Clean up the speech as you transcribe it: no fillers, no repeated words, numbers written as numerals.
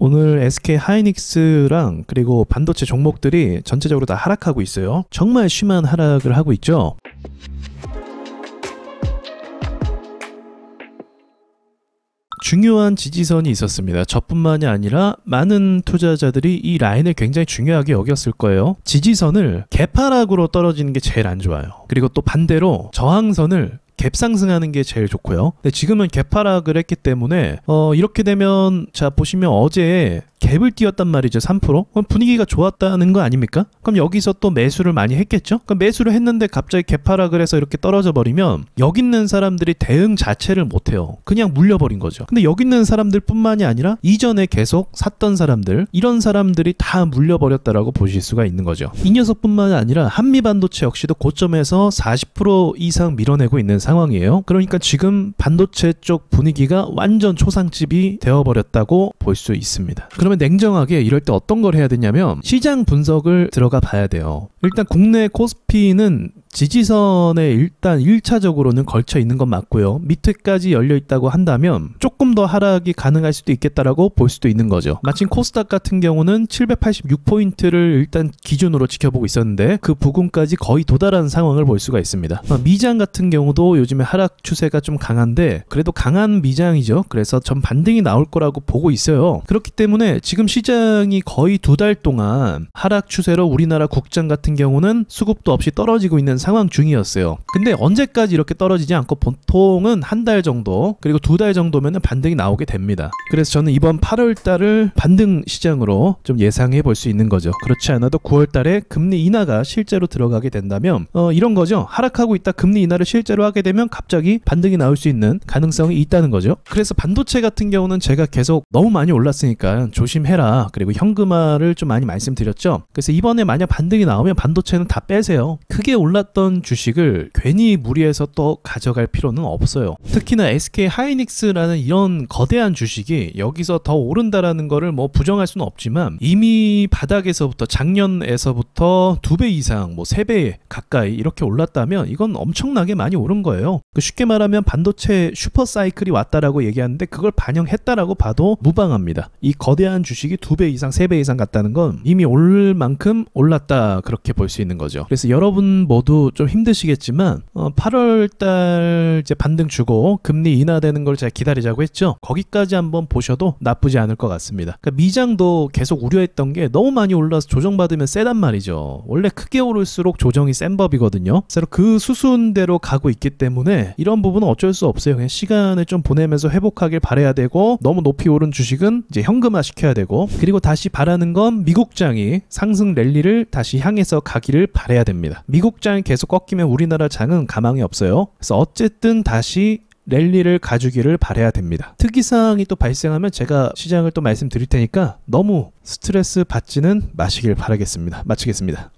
오늘 SK 하이닉스랑 그리고 반도체 종목들이 전체적으로 다 하락하고 있어요. 정말 심한 하락을 하고 있죠. 중요한 지지선이 있었습니다. 저뿐만이 아니라 많은 투자자들이 이 라인을 굉장히 중요하게 여겼을 거예요. 지지선을 개파락으로 떨어지는 게 제일 안 좋아요. 그리고 또 반대로 저항선을 갭 상승하는 게 제일 좋고요. 근데 지금은 개파락을 했기 때문에 이렇게 되면 자 보시면 어제 갭을 띄웠단 말이죠. 3%. 그럼 분위기가 좋았다는 거 아닙니까? 그럼 여기서 또 매수를 많이 했겠죠? 그럼 매수를 했는데 갑자기 개파락을 해서 이렇게 떨어져 버리면 여기 있는 사람들이 대응 자체를 못해요. 그냥 물려버린 거죠. 근데 여기 있는 사람들 뿐만이 아니라 이전에 계속 샀던 사람들, 이런 사람들이 다 물려버렸다라고 보실 수가 있는 거죠. 이 녀석뿐만이 아니라 한미반도체 역시도 고점에서 40% 이상 밀어내고 있는 상황이에요. 그러니까 지금 반도체 쪽 분위기가 완전 초상집이 되어버렸다고 볼 수 있습니다. 그러면 냉정하게 이럴 때 어떤 걸 해야 되냐면 시장 분석을 들어가 봐야 돼요. 일단 국내 코스피는 지지선에 일단 1차적으로는 걸쳐 있는 건 맞고요. 밑에까지 열려 있다고 한다면 조금 더 하락이 가능할 수도 있겠다라고 볼 수도 있는 거죠. 마침 코스닥 같은 경우는 786포인트를 일단 기준으로 지켜보고 있었는데 그 부근까지 거의 도달한 상황을 볼 수가 있습니다. 미장 같은 경우도 요즘에 하락 추세가 좀 강한데 그래도 강한 미장이죠. 그래서 전 반등이 나올 거라고 보고 있어요. 그렇기 때문에 지금 시장이 거의 2달 동안 하락 추세로 우리나라 국장 같은 경우는 수급도 없이 떨어지고 있는 상황 중이었어요. 근데 언제까지 이렇게 떨어지지 않고 보통은 한 달 정도 그리고 2달 정도면 반등이 나오게 됩니다. 그래서 저는 이번 8월 달을 반등 시장으로 좀 예상해 볼 수 있는 거죠. 그렇지 않아도 9월 달에 금리 인하가 실제로 들어가게 된다면 이런 거죠. 하락하고 있다 금리 인하를 실제로 하게 되면 갑자기 반등이 나올 수 있는 가능성이 있다는 거죠. 그래서 반도체 같은 경우는 제가 계속 너무 많이 올랐으니까 조심해라. 그리고 현금화를 좀 많이 말씀드렸죠. 그래서 이번에 만약 반등이 나오면 반도체는 다 빼세요. 크게 올랐던 주식을 괜히 무리해서 또 가져갈 필요는 없어요. 특히나 SK 하이닉스라는 이런 거대한 주식이 여기서 더 오른다라는 거를 뭐 부정할 수는 없지만 이미 바닥에서부터 작년에서부터 2배 이상 뭐 3배 가까이 이렇게 올랐다면 이건 엄청나게 많이 오른 거예요. 쉽게 말하면 반도체 슈퍼사이클이 왔다라고 얘기하는데 그걸 반영했다라고 봐도 무방합니다. 이 거대한 주식이 2배 이상 3배 이상 갔다는 건 이미 올 만큼 올랐다 그렇게 볼 수 있는 거죠. 그래서 여러분 모두 좀 힘드시겠지만 8월달 이제 반등 주고 금리 인하되는 걸 제가 기다리자고 했죠. 거기까지 한번 보셔도 나쁘지 않을 것 같습니다. 그러니까 미장도 계속 우려했던 게 너무 많이 올라서 조정받으면 세단 말이죠. 원래 크게 오를수록 조정이 센 법이거든요. 그래서 그 수순대로 가고 있기 때문에 이런 부분은 어쩔 수 없어요. 그냥 시간을 좀 보내면서 회복하길 바라야 되고 너무 높이 오른 주식은 이제 현금화 시켜야 되고 그리고 다시 바라는 건 미국장이 상승 랠리를 다시 향해서 가기를 바라야 됩니다. 미국장이 계속 꺾이면 우리나라 장은 가망이 없어요. 그래서 어쨌든 다시 랠리를 가주기를 바라야 됩니다. 특이사항이 또 발생하면 제가 시장을 또 말씀드릴 테니까 너무 스트레스 받지는 마시길 바라겠습니다. 마치겠습니다.